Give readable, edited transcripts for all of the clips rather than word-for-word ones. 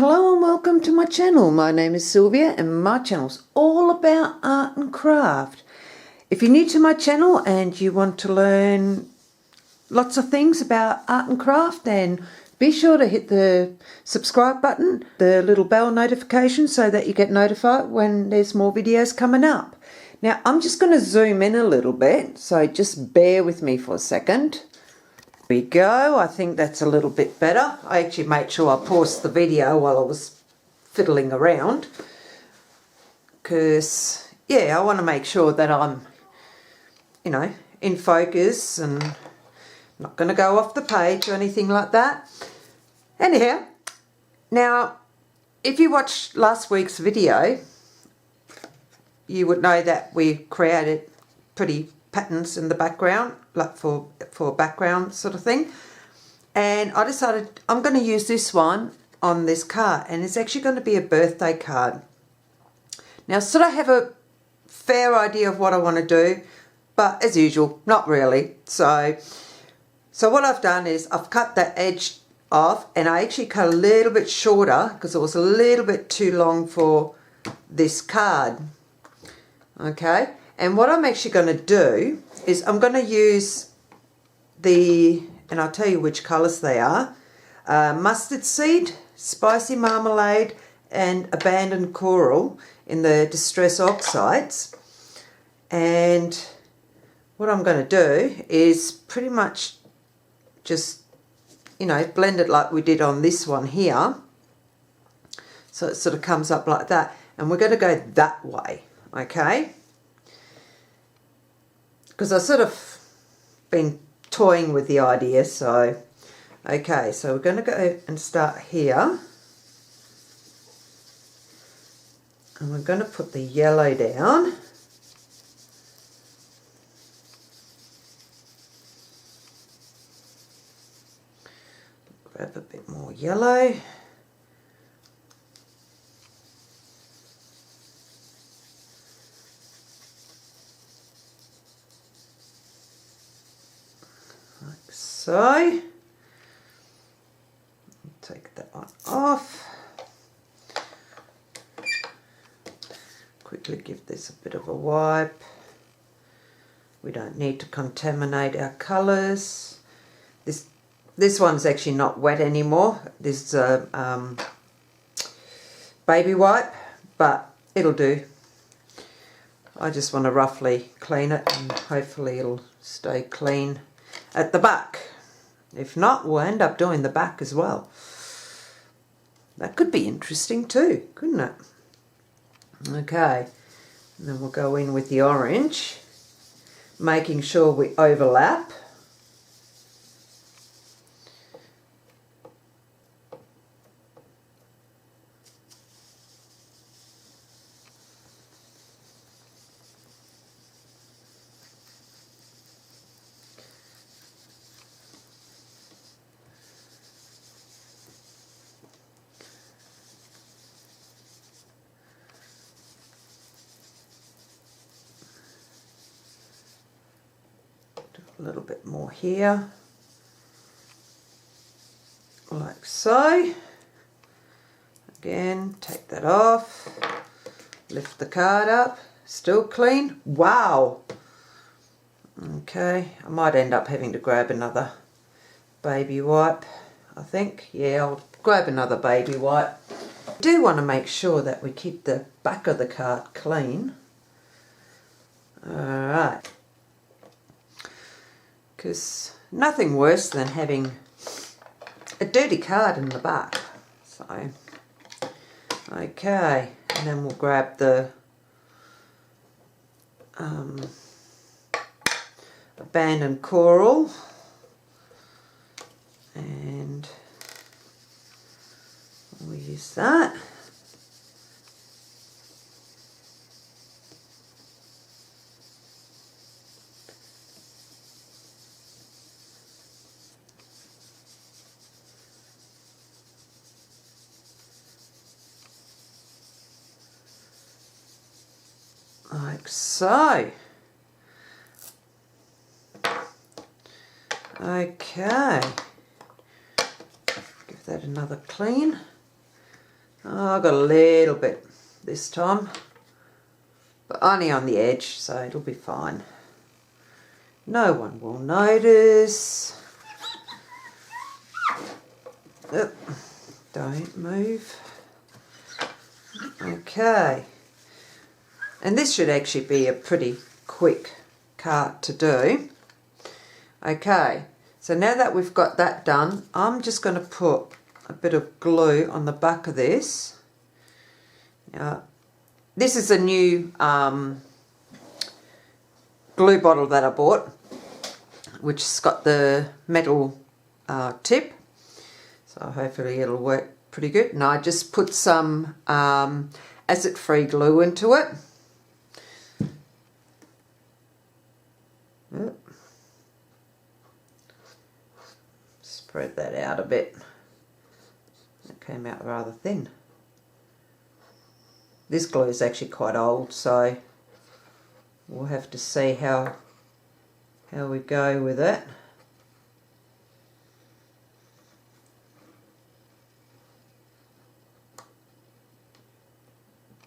Hello and welcome to my channel. My name is Sylvia and my channel's all about art and craft. If you're new to my channel and you want to learn lots of things about art and craft, then be sure to hit the subscribe button, the little bell notification, so that you get notified when there's more videos coming up. Now I'm just going to zoom in a little bit, so just bear with me for a second. There we go. I think that's a little bit better. I actually made sure I paused the video while I was fiddling around because, yeah, I want to make sure that I'm, in focus and not going to go off the page or anything like that. Anyhow, now, if you watched last week's video, you would know that we created pretty patterns in the background, like for background sort of thing. And I decided I'm going to use this one on this card, and it's actually going to be a birthday card. Now, sort of have a fair idea of what I want to do, but as usual, not really. So what I've done is I've cut that edge off, and I actually cut a little bit shorter because it was a little bit too long for this card. Okay, and what I'm actually going to do is I'm going to use and I'll tell you which colours they are, mustard seed, spicy marmalade and abandoned coral in the distress oxides. And what I'm going to do is pretty much just, blend it like we did on this one here. So it sort of comes up like that. And we're going to go that way, okay? Because I've sort of been toying with the idea, so okay, so we're going to go and start here, and we're going to put the yellow down, grab a bit more yellow. So, take that one off. Quickly give this a bit of a wipe. We don't need to contaminate our colours. This one's actually not wet anymore. This is a baby wipe, but it'll do. I just want to roughly clean it, and hopefully it'll stay clean at the back. If not, we'll end up doing the back as well. That could be interesting too, couldn't it? Okay, and then we'll go in with the orange, making sure we overlap. A little bit more here, like so. Again, take that off, lift the card up, still clean. Wow. Okay, I might end up having to grab another baby wipe, I think. Yeah, I'll grab another baby wipe. I do want to make sure that we keep the back of the card clean. Alright. Because nothing worse than having a dirty card in the back. So, okay, and then we'll grab the abandoned coral, and we'll use that. Like so. Okay. Give that another clean. Oh, I got a little bit this time, but only on the edge, so it'll be fine. No one will notice. Oh, don't move. Okay. And this should actually be a pretty quick card to do. Okay, so now that we've got that done, I'm just going to put a bit of glue on the back of this. Now, this is a new glue bottle that I bought, which has got the metal tip, so hopefully it'll work pretty good. And I just put some acid-free glue into it. Spread that out a bit. It came out rather thin. This glue is actually quite old, so we'll have to see how we go with it.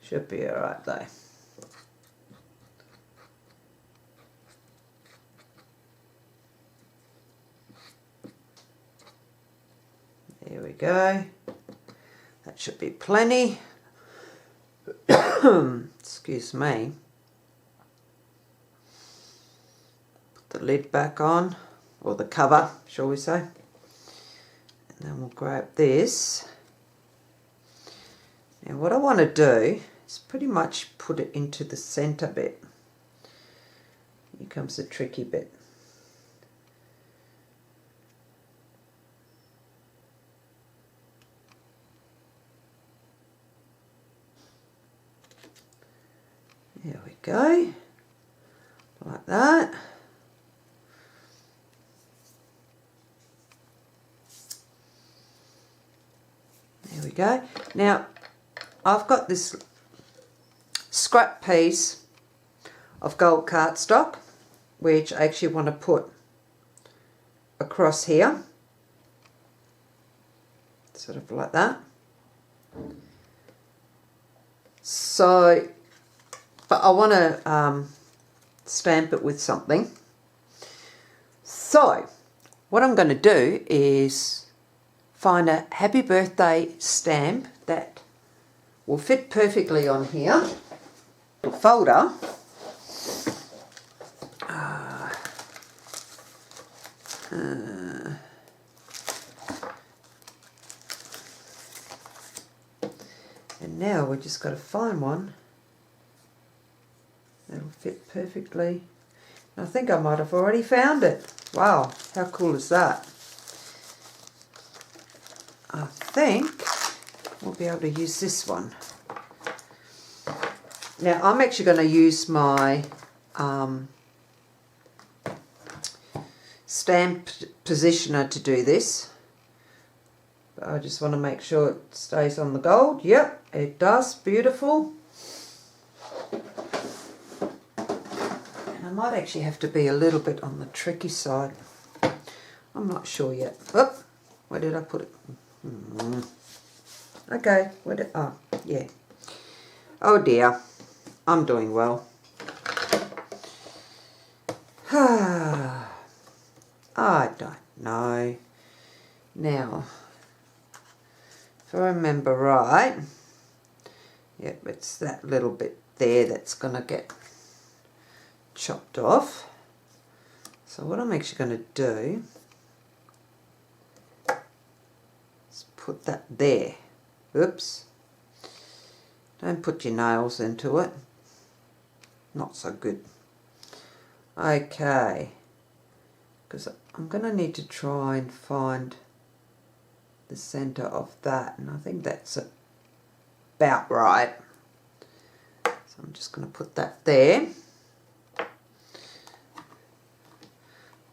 Should be alright though. There we go. That should be plenty. Excuse me. Put the lid back on, or the cover, shall we say. And then we'll grab this. Now what I want to do is pretty much put it into the centre bit. Here comes the tricky bit. There we go, like that. There we go. Now, I've got this scrap piece of gold cardstock, which I actually want to put across here, sort of like that. So, but I want to stamp it with something. So what I'm going to do is find a happy birthday stamp that will fit perfectly on here. A folder. And now we just got to find one that'll fit perfectly. I think I might have already found it. Wow, how cool is that? I think we'll be able to use this one. Now I'm actually going to use my stamp positioner to do this. But I just want to make sure it stays on the gold. Yep, it does. Beautiful. And I might actually have to be a little bit on the tricky side. I'm not sure yet. Oh, where did I put it? Okay, where did, oh, yeah. Oh dear, I'm doing well. I don't know. Now, if I remember right, yep, it's that little bit there that's going to get chopped off. So what I'm actually going to do is put that there. Oops. Don't put your nails into it. Not so good. Okay. Because I'm going to need to try and find the centre of that, and I think that's about right. So I'm just going to put that there.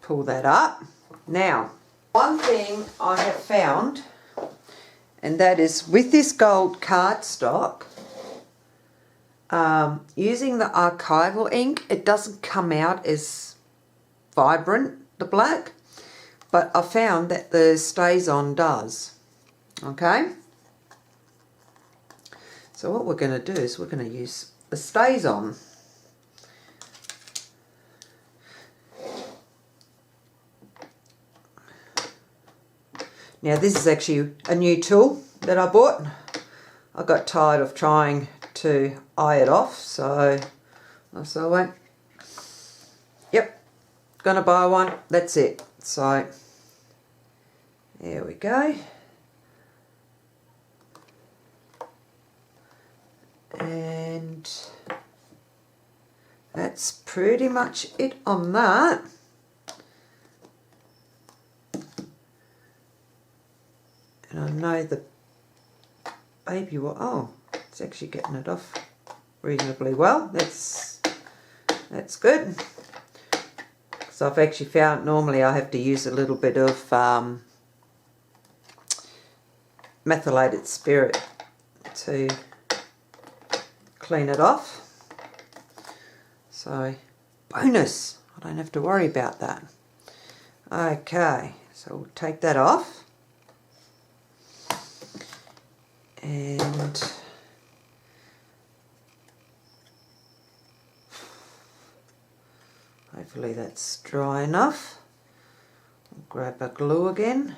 Pull that up. Now, one thing I have found, and that is with this gold cardstock, using the archival ink, it doesn't come out as vibrant, the black, but I found that the Stays On does. Okay, So what we're going to do is we're going to use the Stays-On. Now this is actually a new tool that I bought. I got tired of trying to eye it off, so I went, yep, gonna buy one, that's it. So there we go. And that's pretty much it on that. And I know the baby will, oh, it's actually getting it off reasonably well. That's good. So I've actually found normally I have to use a little bit of methylated spirit to clean it off. So bonus, I don't have to worry about that. Okay, so we'll take that off. And hopefully that's dry enough. I'll grab a glue again.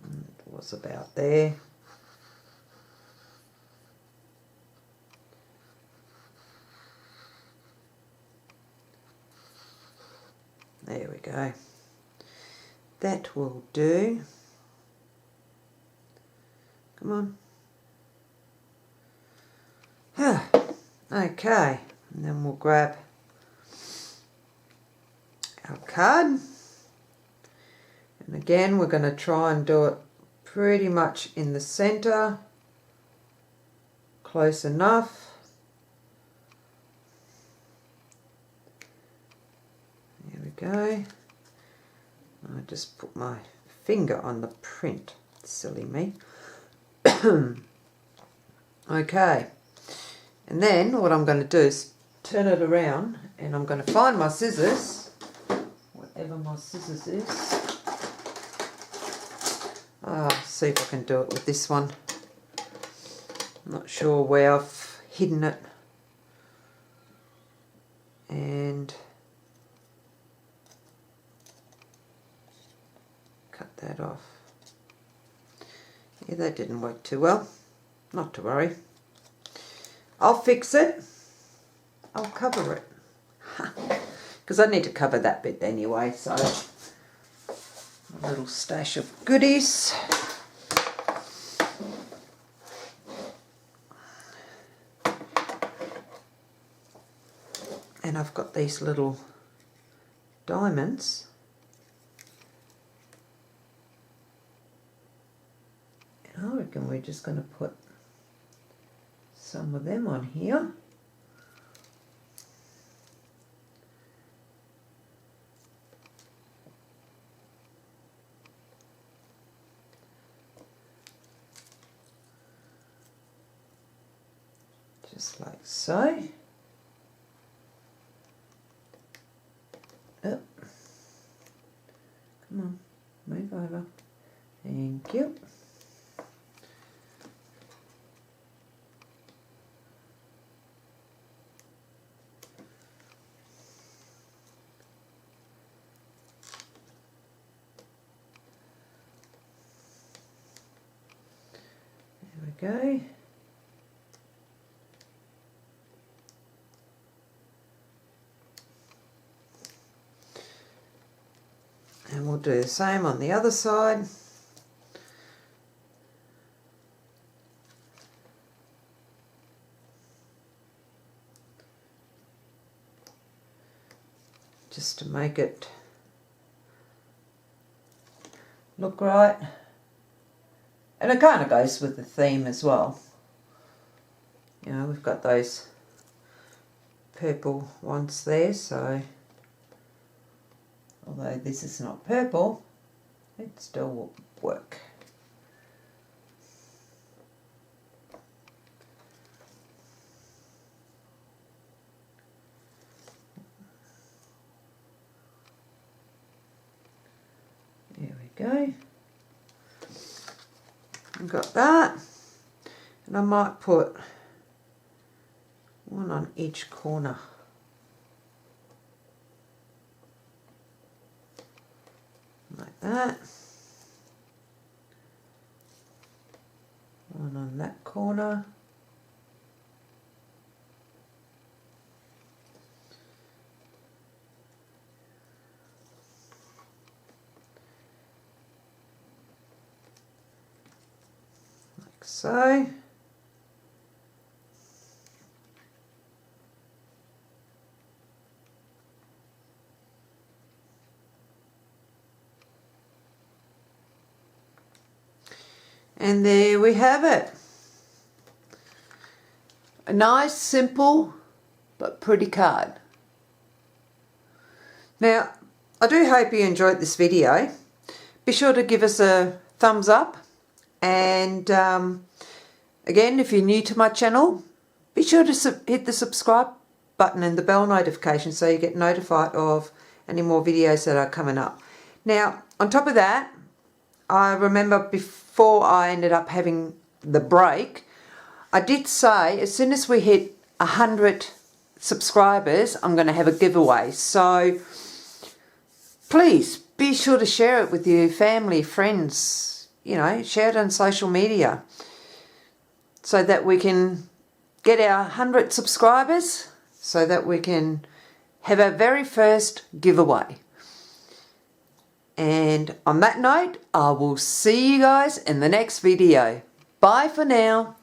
It was about there. There we go. That will do. Come on. Okay, and then we'll grab our card. And again, we're going to try and do it pretty much in the center. Close enough. There we go. I just put my finger on the print. Silly me. Okay. And then what I'm going to do is turn it around and I'm going to find my scissors. Whatever my scissors is. See if I can do it with this one. I'm not sure where I've hidden it. And cut that off. Yeah, that didn't work too well. Not to worry. I'll fix it. I'll cover it. Because I need to cover that bit anyway, so a little stash of goodies. And I've got these little diamonds. And I reckon we're just going to put some of them on here. Just like so. Up. Come on, move over. Thank you. There we go. And we'll do the same on the other side. Just to make it look right. And it kind of goes with the theme as well. You know, we've got those purple ones there, so although this is not purple, it still will work. There we go. I've got that. And I might put one on each corner. Like that. One on that corner. Like so. And there we have it. A nice, simple, but pretty card. Now, I do hope you enjoyed this video. Be sure to give us a thumbs up. And again, if you're new to my channel, be sure to hit the subscribe button and the bell notification so you get notified of any more videos that are coming up. Now, on top of that, I remember before I ended up having the break, I did say as soon as we hit 100 subscribers, I'm going to have a giveaway. So please be sure to share it with your family, friends, you know, share it on social media so that we can get our 100 subscribers so that we can have our very first giveaway. And on that note, I will see you guys in the next video. Bye for now.